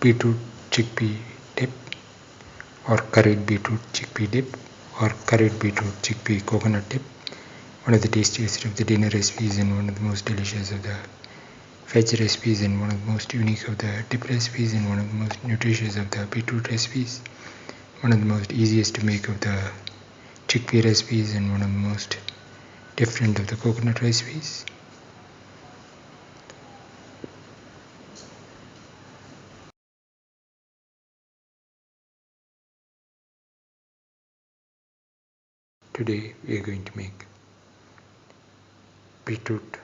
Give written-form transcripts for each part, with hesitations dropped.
beetroot chickpea dip, or curried beetroot chickpea dip, or curried beetroot chickpea coconut dip. One of the tastiest of the dinner recipes and one of the most delicious of the veg recipes and one of the most unique of the dip recipes and one of the most nutritious of the beetroot recipes. One of the most easiest to make of the chickpea recipes and one of the most different of the coconut recipes. Today we are going to make beetroot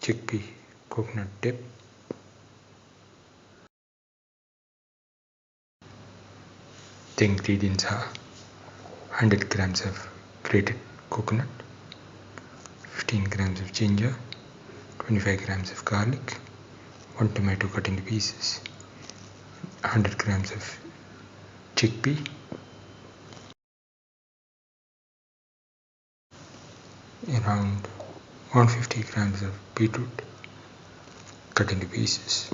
chickpea coconut dip. The ingredients are 100 grams of grated coconut, 15 grams of ginger, 25 grams of garlic, 1 tomato cut into pieces, 100 grams of chickpea, around 150 grams of beetroot cut into pieces.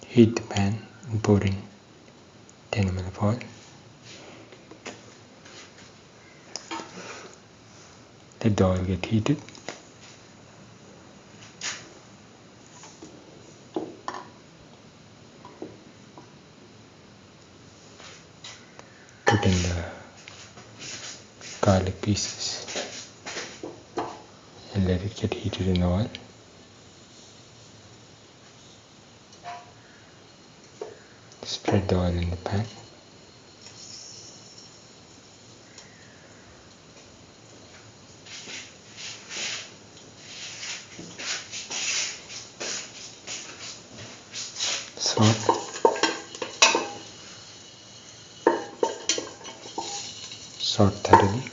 Heat the pan and pour in 10 ml of oil. Let the oil get heated. Put in the garlic pieces and let it get heated in the oil. Spread the oil in the pan. Salt. Salt thoroughly.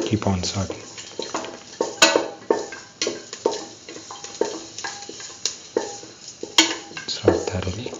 Keep on salting. Salt thoroughly.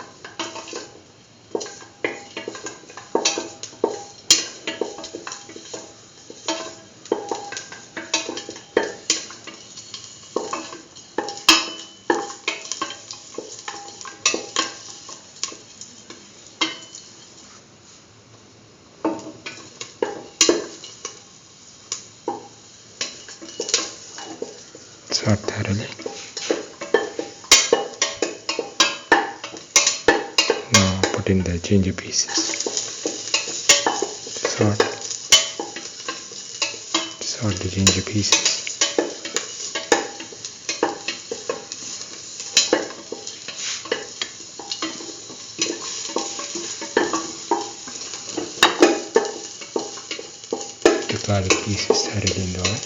Salt thoroughly. Now put in the ginger pieces. Salt the ginger pieces. The garlic pieces thoroughly in the oil.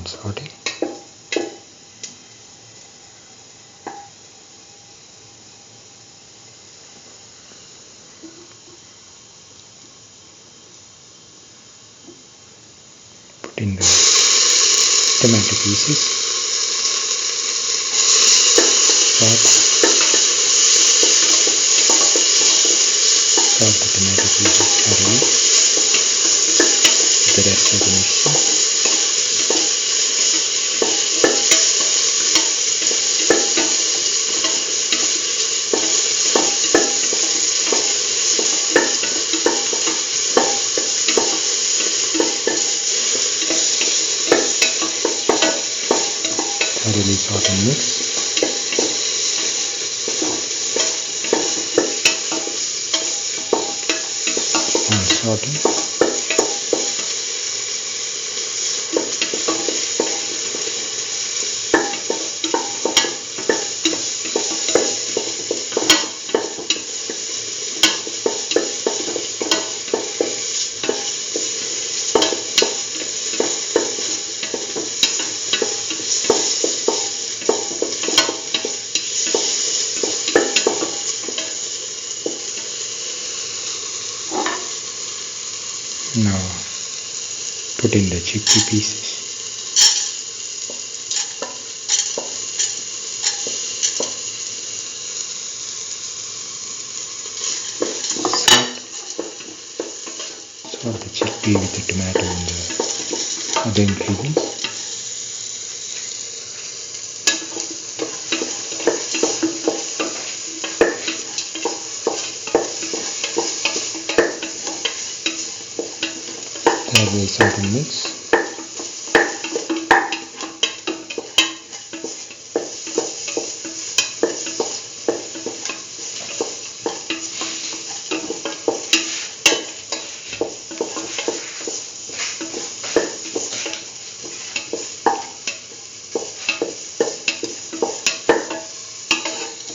Sauteing. Put in the tomato pieces. Salt the tomato pieces thoroughly with the rest of the mixture. Thoroughly saute and mix. And saute. Now put in the chickpea pieces. Salt the chickpea with the tomato and the other ingredients. Thoroughly salt and mix.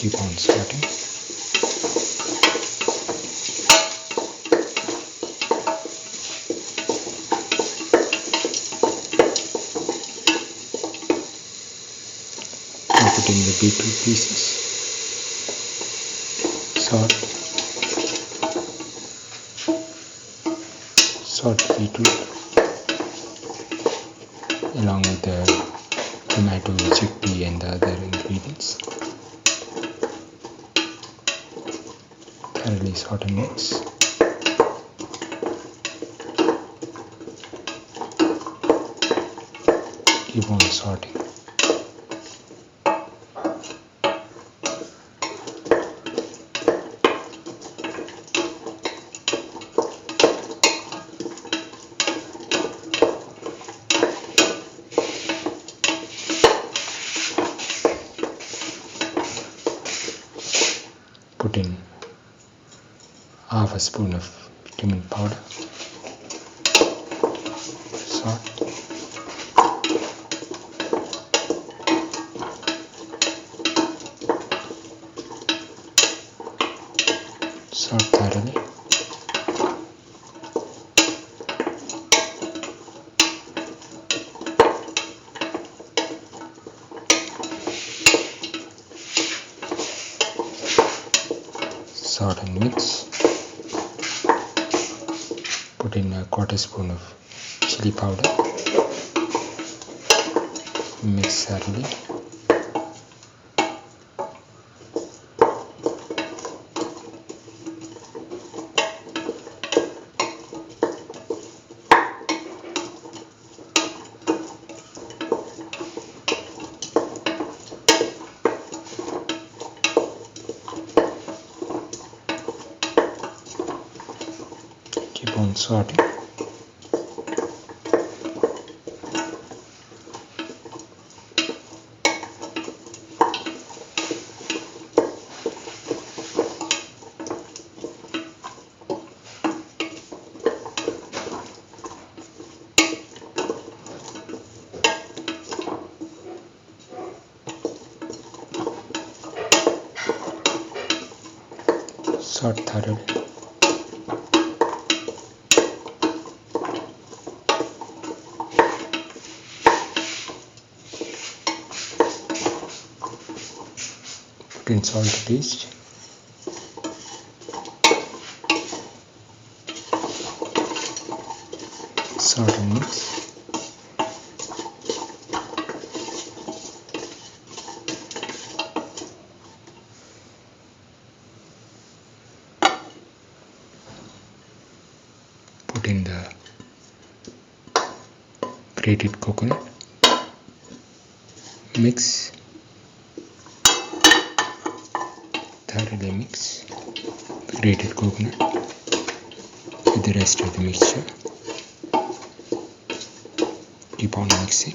Keep on sorting. Now put in the beetroot pieces, salt the beetroot along with the tomato, chickpea and the other ingredients. Thoroughly salt and mix. Keep on sorting. Put in half a spoon of cumin powder, salt, salt thoroughly, salt and mix. Put in a quarter spoon of chili powder, mix thoroughly. Keep on sorting. Sort thoroughly. Put in salt to taste. Salt and mix. Put in the grated coconut. Mix. Thoroughly mix the grated coconut with the rest of the mixture. Keep on mixing.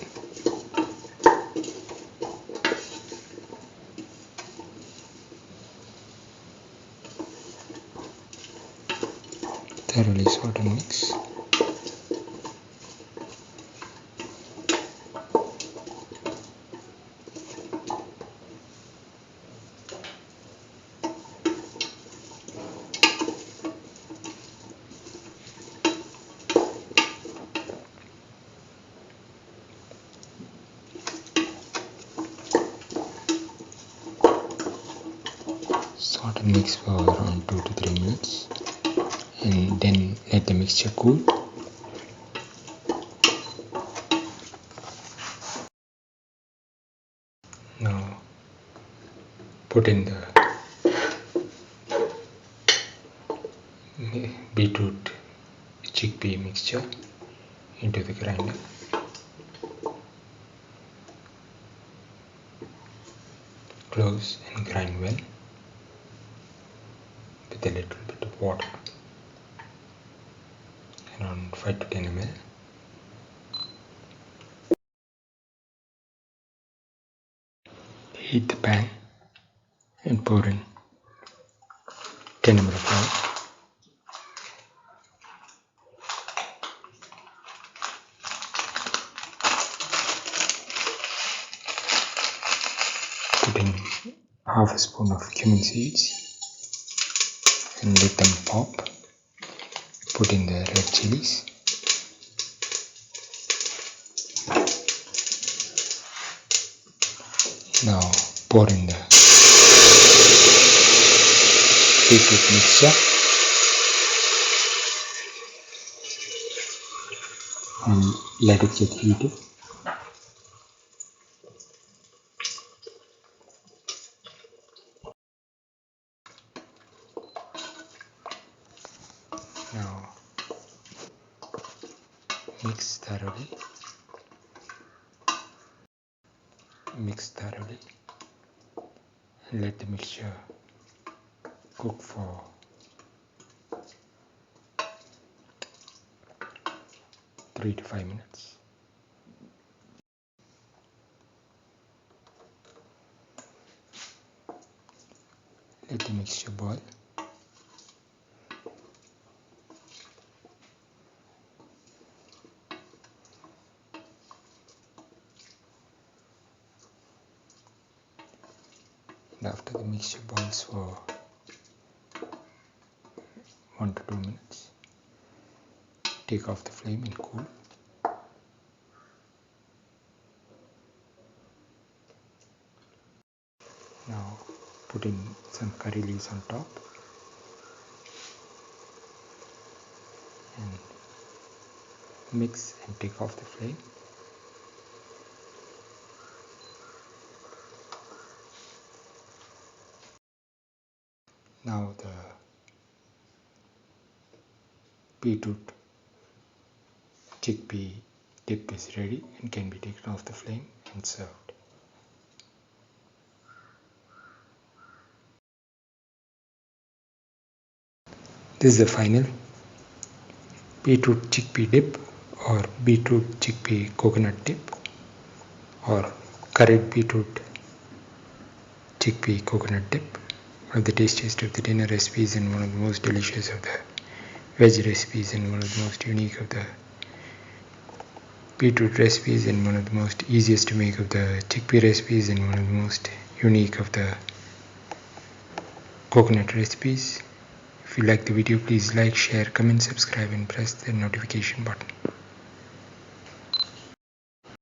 Thoroughly sort and mix. Sort and mix for around 2 to 3 minutes and then let the mixture cool. put in the beetroot chickpea mixture into the grinder. Close and grind well with a little bit of water, around 5 to 10 ml. Heat the pan and pour in 10 ml of oil. Put in half a spoon of cumin seeds and let them pop. Put in the red chillies. Now pour in the beetroot mixture and let it get heated. Now mix thoroughly and let the mixture cook for 3 to 5 minutes. Let the mixture boil. And after the mixture boils for 1 to 2 minutes, take off the flame and cool. Now put in some curry leaves on top and mix and take off the flame. Now the beetroot chickpea dip is ready and can be taken off the flame and served. This is the final beetroot chickpea dip or beetroot chickpea coconut dip or curried beetroot chickpea coconut dip. One of the tastiest of the dinner recipes and one of the most delicious of the veg recipes and one of the most unique of the beetroot recipes and one of the most easiest to make of the chickpea recipes and one of the most unique of the coconut recipes. If you like the video, please like, share, comment, subscribe and press the notification button.